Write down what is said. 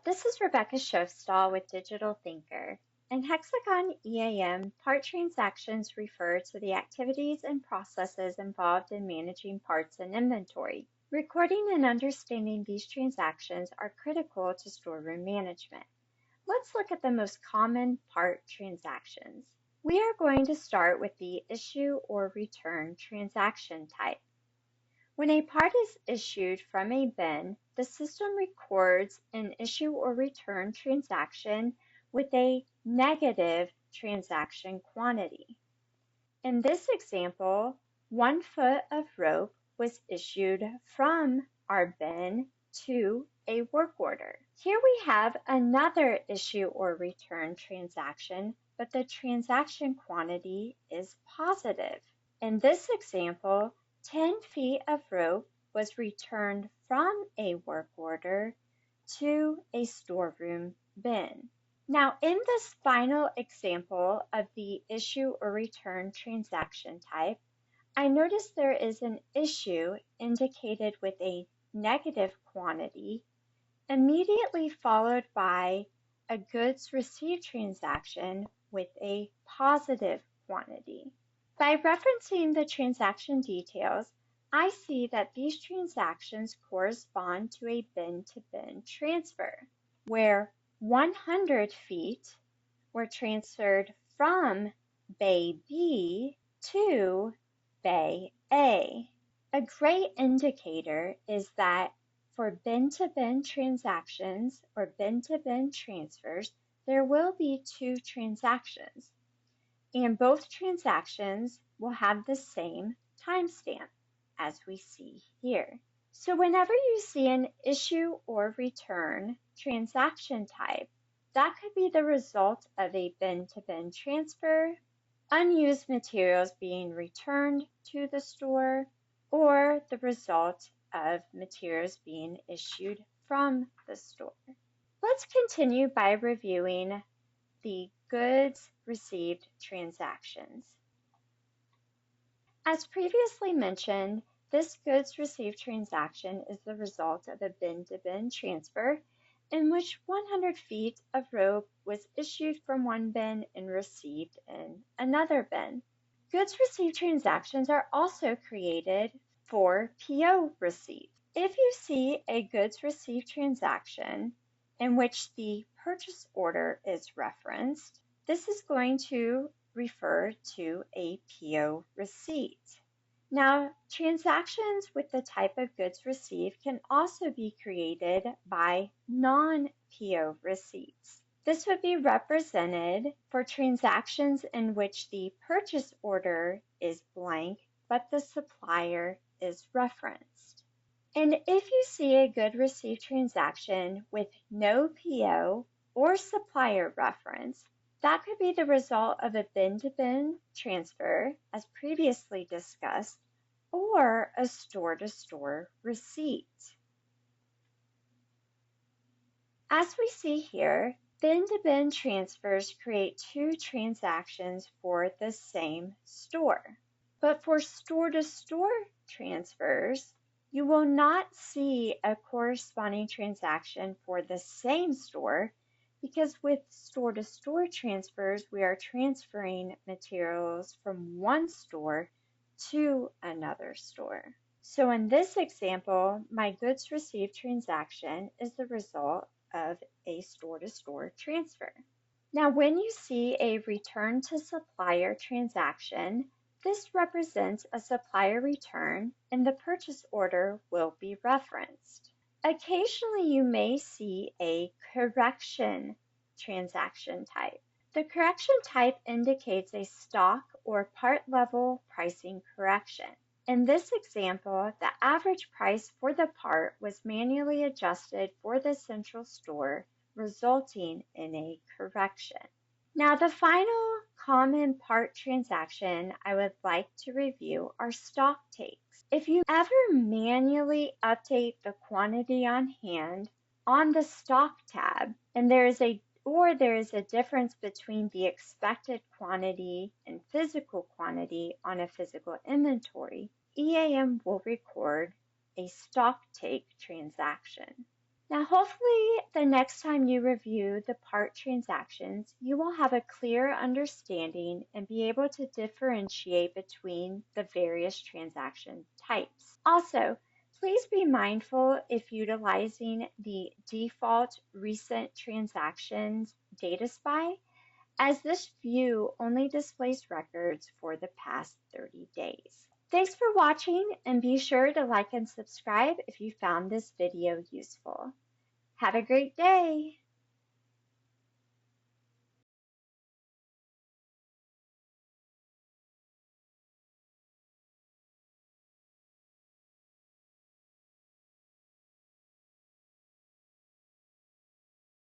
This is Rebecca Schofstall with DigitalThinker. In HxGN EAM, part transactions refer to the activities and processes involved in managing parts and inventory. Recording and understanding these transactions are critical to storeroom management. Let's look at the most common part transactions. We are going to start with the issue or return transaction type. When a part is issued from a bin, the system records an issue or return transaction with a negative transaction quantity. In this example, 1 foot of rope was issued from our bin to a work order. Here we have another issue or return transaction, but the transaction quantity is positive. In this example, 10 feet of rope was returned from a work order to a storeroom bin. Now, in this final example of the issue or return transaction type, I notice there is an issue indicated with a negative quantity, immediately followed by a goods received transaction with a positive quantity. By referencing the transaction details, I see that these transactions correspond to a bin-to-bin transfer, where 100 feet were transferred from Bay B to Bay A. A great indicator is that for bin-to-bin transactions or bin-to-bin transfers, there will be two transactions, and both transactions will have the same timestamp, as we see here. So whenever you see an issue or return transaction type, that could be the result of a bin-to-bin transfer, unused materials being returned to the store, or the result of materials being issued from the store. Let's continue by reviewing the goods received transactions. As previously mentioned, this goods received transaction is the result of a bin-to-bin transfer in which 100 feet of rope was issued from one bin and received in another bin. Goods received transactions are also created for PO receipts. If you see a goods received transaction in which the purchase order is referenced, this is going to refer to a PO receipt. Now, transactions with the type of goods received can also be created by non-PO receipts. This would be represented for transactions in which the purchase order is blank, but the supplier is referenced. And if you see a good received transaction with no PO or supplier reference, that could be the result of a bin-to-bin transfer, as previously discussed, or a store-to-store receipt. As we see here, bin-to-bin transfers create two transactions for the same store. But for store-to-store transfers, you will not see a corresponding transaction for the same store, because with store-to-store transfers, we are transferring materials from one store to another store. So in this example, my goods received transaction is the result of a store-to-store transfer. Now, when you see a return to supplier transaction, this represents a supplier return and the purchase order will be referenced. Occasionally, you may see a correction transaction type. The correction type indicates a stock or part level pricing correction. In this example, the average price for the part was manually adjusted for the central store, resulting in a correction. Now, the final common part transaction I would like to review are stock takes. If you ever manually update the quantity on hand on the stock tab, and there is a difference between the expected quantity and physical quantity on a physical inventory, EAM will record a stock take transaction. Now, hopefully, the next time you review the part transactions, you will have a clear understanding and be able to differentiate between the various transaction types. Also, please be mindful if utilizing the default recent transactions data spy, as this view only displays records for the past 30 days. Thanks for watching, and be sure to like and subscribe if you found this video useful. Have a great day.